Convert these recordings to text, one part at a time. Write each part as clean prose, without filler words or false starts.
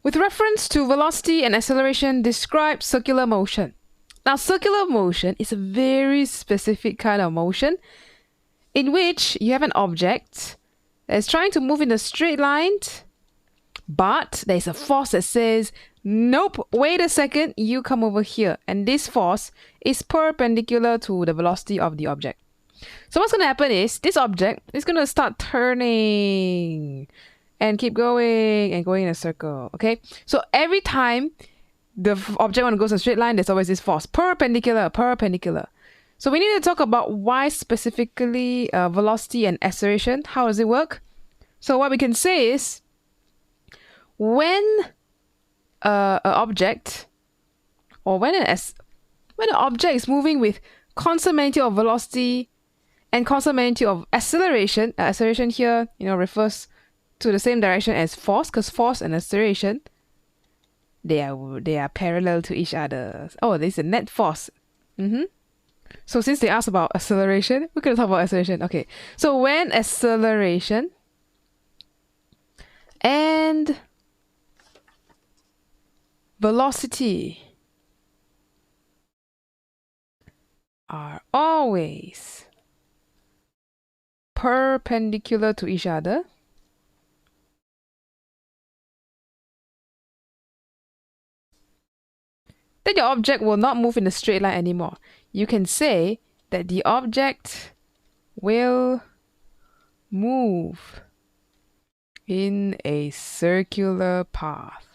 With reference to velocity and acceleration, describe circular motion. Now, circular motion is a very specific kind of motion in which you have an object that is trying to move in a straight line, but there's a force that says, nope, wait a second, you come over here. And this force is perpendicular to the velocity of the object. So what's going to happen is this object is going to start turning and keep going and going in a circle. Okay, so every time the object want to go in a straight line, there's always this force, perpendicular. So we need to talk about why specifically velocity and acceleration. How does it work? So what we can say is when an object or when an object is moving with constant magnitude of velocity and constant magnitude of acceleration, acceleration here, refers to the same direction as force, because force and acceleration, they are parallel to each other. Oh, there's a net force. So since they asked about acceleration, we're going to talk about acceleration. Okay, so when acceleration and velocity are always perpendicular to each other, then your object will not move in a straight line anymore. You can say that the object will move in a circular path.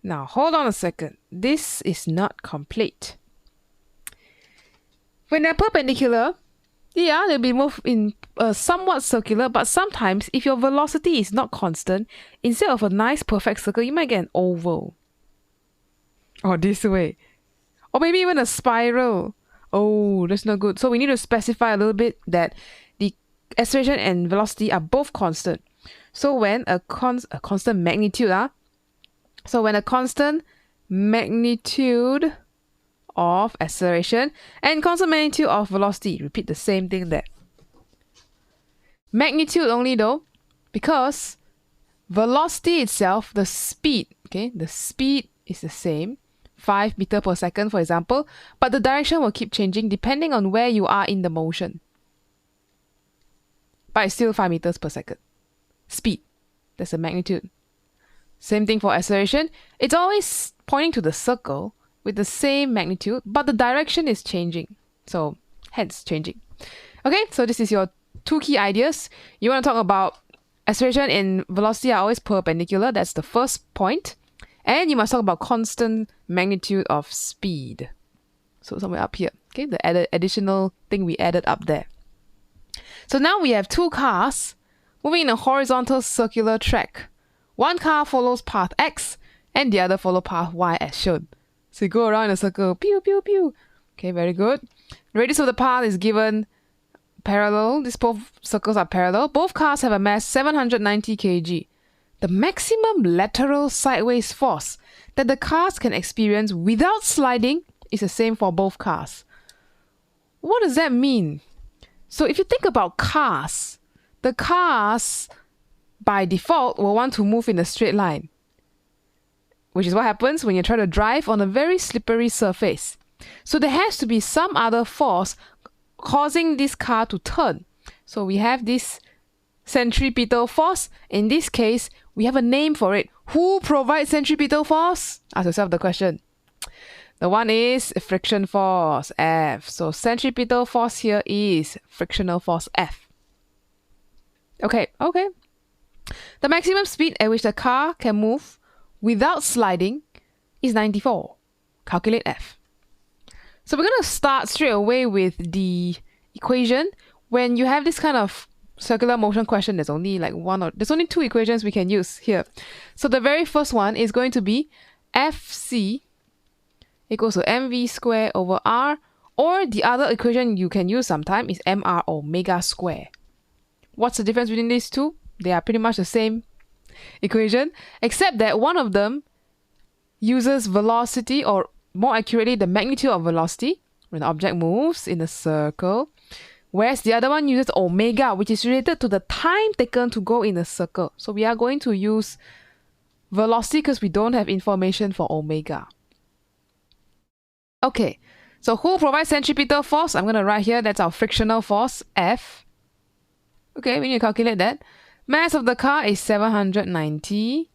Now, hold on a second. This is not complete. When they're perpendicular, yeah, they'll be moved in somewhat circular, but sometimes if your velocity is not constant, instead of a nice perfect circle, you might get an oval. Or this way. Or maybe even a spiral. Oh, that's not good. So we need to specify a little bit that the acceleration and velocity are both constant. So when a constant magnitude, so when a constant magnitude of acceleration and constant magnitude of velocity, repeat the same thing there. Magnitude only though, because velocity itself, the speed, okay, the speed is the same, 5 meters per second, for example, but the direction will keep changing depending on where you are in the motion. But it's still 5 meters per second. Speed, that's the magnitude. Same thing for acceleration. It's always pointing to the circle with the same magnitude, but the direction is changing. So, hence changing. Okay, so this is your two key ideas. You want to talk about acceleration and velocity are always perpendicular. That's the first point. And you must talk about constant magnitude of speed. So somewhere up here. Okay, the additional thing we added up there. So now we have two cars moving in a horizontal circular track. One car follows path X and the other follows path Y as shown. So you go around in a circle, pew, pew, pew. Okay, very good. The radius of the path is given parallel. These both circles are parallel. Both cars have a mass 790 kg. The maximum lateral sideways force that the cars can experience without sliding is the same for both cars. What does that mean? So if you think about cars, the cars by default will want to move in a straight line, which is what happens when you try to drive on a very slippery surface. So there has to be some other force causing this car to turn. So we have this centripetal force. In this case, we have a name for it. Who provides centripetal force? Ask yourself the question. The one is friction force, F. So centripetal force here is frictional force, F. Okay. The maximum speed at which the car can move without sliding is 94. Calculate F. So we're going to start straight away with the equation. When you have this kind of circular motion question, there's only there's only two equations we can use here. So the very first one is going to be Fc equals to mv squared over r, or the other equation you can use sometime is mr omega square. What's the difference between these two? They are pretty much the same equation, except that one of them uses velocity, or more accurately, the magnitude of velocity when the object moves in a circle, whereas the other one uses omega, which is related to the time taken to go in a circle. So we are going to use velocity because we don't have information for omega. Okay, so who provides centripetal force? I'm going to write here, that's our frictional force, F. Okay, we need to calculate that. Mass of the car is 790.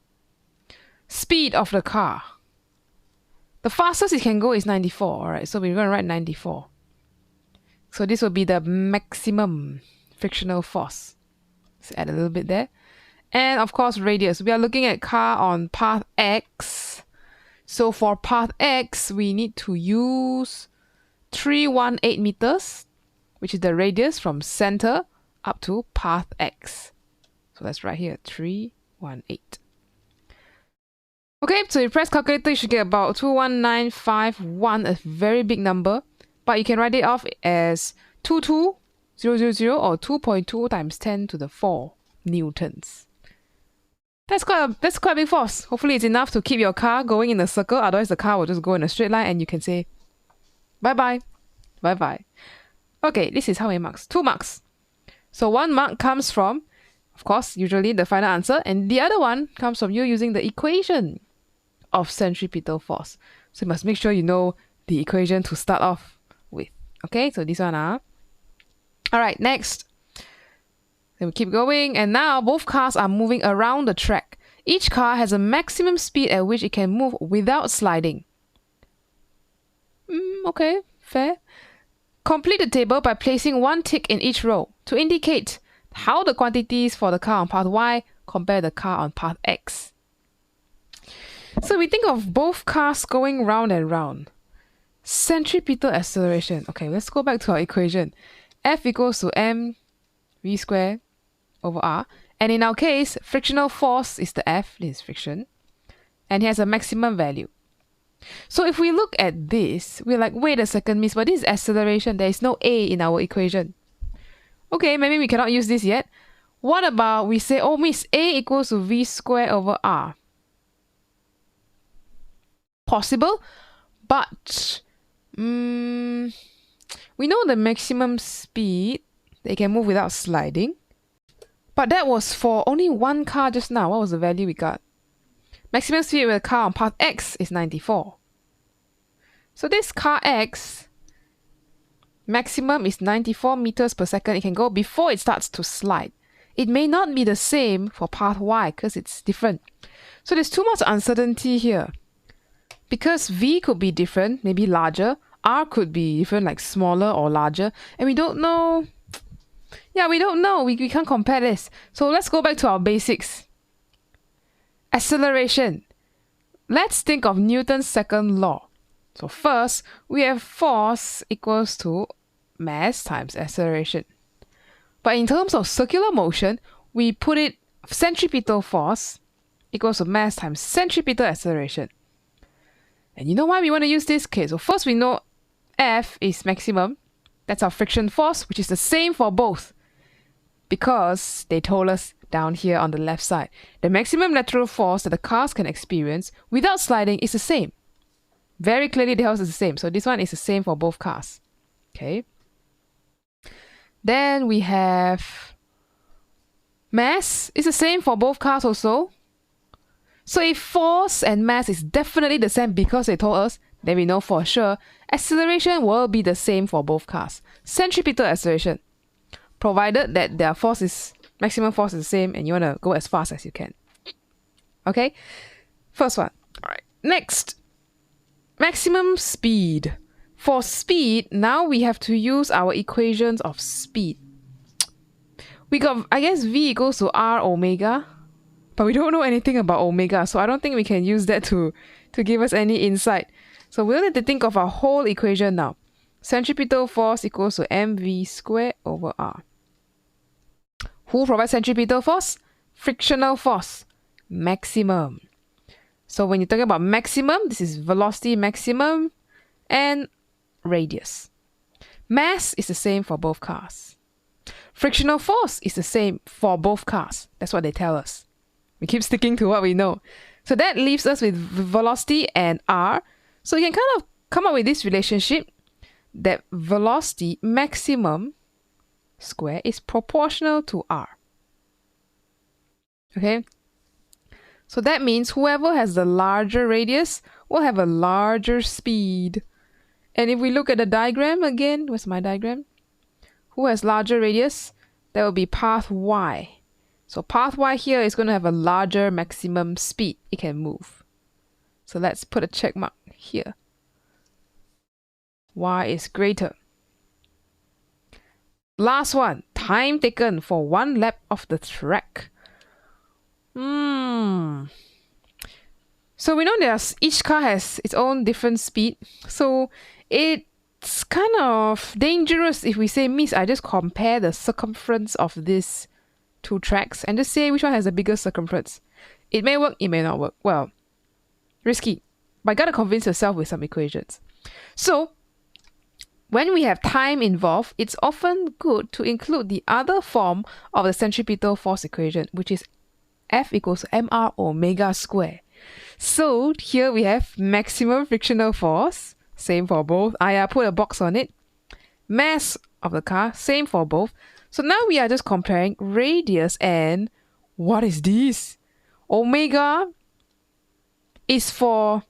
Speed of the car. The fastest it can go is 94, alright, so we're going to write 94. So this will be the maximum frictional force. Let's add a little bit there. And of course, radius. We are looking at car on path X. So for path X, we need to use 318 meters, which is the radius from center up to path X. So that's right here, 318. Okay, so you press calculator, you should get about 21951, a very big number. But you can write it off as 22000 or 2.2 times 10 to the 4 newtons. That's quite a big force. Hopefully it's enough to keep your car going in a circle. Otherwise the car will just go in a straight line and you can say bye-bye. Bye-bye. Okay, this is how many marks? 2 marks. So 1 mark comes from, of course, usually the final answer. And the other one comes from you using the equation of centripetal force. So you must make sure you know the equation to start off with. Okay, so this one. Alright, next. Then we keep going, and now both cars are moving around the track. Each car has a maximum speed at which it can move without sliding. Okay, fair. Complete the table by placing 1 tick in each row to indicate how the quantities for the car on path Y compare the car on path X. So we think of both cars going round and round. Centripetal acceleration. Okay, let's go back to our equation. F equals to mv squared over r. And in our case, frictional force is the F, this is friction, and it has a maximum value. So if we look at this, we're like, wait a second, miss, but this is acceleration. There is no A in our equation. Okay, maybe we cannot use this yet. What about we say, oh, miss, A equals to v squared over r? Possible, but we know the maximum speed, they can move without sliding. But that was for only 1 car just now. What was the value we got? Maximum speed with a car on path X is 94. So this car X, maximum is 94 meters per second. It can go before it starts to slide. It may not be the same for path Y because it's different. So there's too much uncertainty here. Because V could be different, maybe larger. R could be different, like smaller or larger. And we don't know. Yeah, we don't know. We can't compare this. So let's go back to our basics. Acceleration. Let's think of Newton's second law. So first, we have force equals to mass times acceleration. But in terms of circular motion, we put it centripetal force equals to mass times centripetal acceleration. And you know why we want to use this? Okay, so first we know F is maximum. That's our friction force, which is the same for both. Because they told us down here on the left side, the maximum lateral force that the cars can experience without sliding is the same. Very clearly the house is the same. So this one is the same for both cars. Okay. Then we have mass is the same for both cars also. So if force and mass is definitely the same because they told us, then we know for sure acceleration will be the same for both cars. Centripetal acceleration, provided that their force is maximum force is the same and you want to go as fast as you can. Okay, first one. All right. Next, maximum speed. For speed, now we have to use our equations of speed. We got, I guess, V equals to R omega. But we don't know anything about omega, so I don't think we can use that to give us any insight. So we'll need to think of our whole equation now. Centripetal force equals to mv squared over r. Who provides centripetal force? Frictional force. Maximum. So when you're talking about maximum, this is velocity maximum and radius. Mass is the same for both cars. Frictional force is the same for both cars. That's what they tell us. We keep sticking to what we know. So that leaves us with velocity and r. So you can kind of come up with this relationship that velocity maximum square is proportional to r. Okay? So that means whoever has the larger radius will have a larger speed. And if we look at the diagram again, where's my diagram? Who has larger radius? That will be path Y. So path Y here is going to have a larger maximum speed it can move. So let's put a check mark here. Y is greater. Last one, time taken for one lap of the track. So we know each car has its own different speed. So it's kind of dangerous if we say, Miss, I just compare the circumference of these two tracks and just say which one has the biggest circumference. It may work, it may not work. Well, risky. But I gotta convince yourself with some equations. So when we have time involved, it's often good to include the other form of the centripetal force equation, which is F equals mr omega square. So here we have maximum frictional force, same for both. I put a box on it. Mass of the car, same for both. So now we are just comparing radius and what is this? Omega is for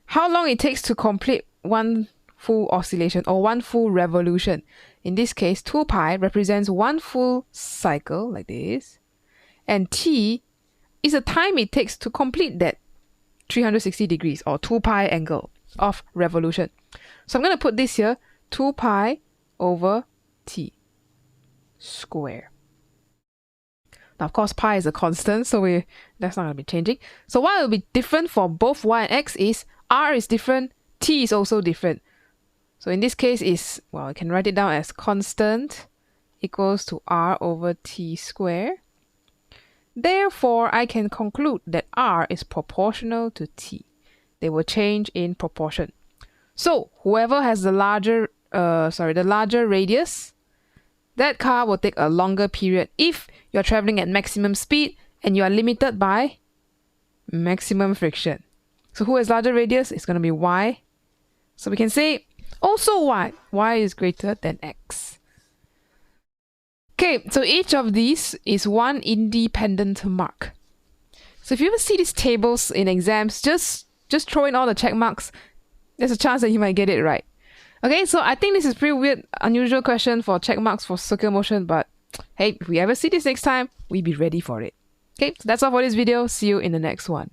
how long it takes to complete one full oscillation or one full revolution. In this case, 2 pi represents one full cycle like this. And T is the time it takes to complete that 360 degrees or 2 pi angle of revolution. So I'm going to put this here, 2 pi over T square. Now, of course, pi is a constant, so that's not going to be changing. So what will be different for both y and x is r is different, t is also different. So in this case is, well, I can write it down as constant equals to r over t square. Therefore, I can conclude that r is proportional to t. They will change in proportion. So whoever has the larger radius, that car will take a longer period if you're traveling at maximum speed and you are limited by maximum friction. So who has larger radius? It's going to be y. So we can say also y. Y is greater than x. Okay, so each of these is one independent mark. So if you ever see these tables in exams, just throw in all the check marks. There's a chance that you might get it right. Okay, so I think this is pretty weird, unusual question for check marks for circular motion, but hey, if we ever see this next time, we be ready for it. Okay, so that's all for this video. See you in the next one.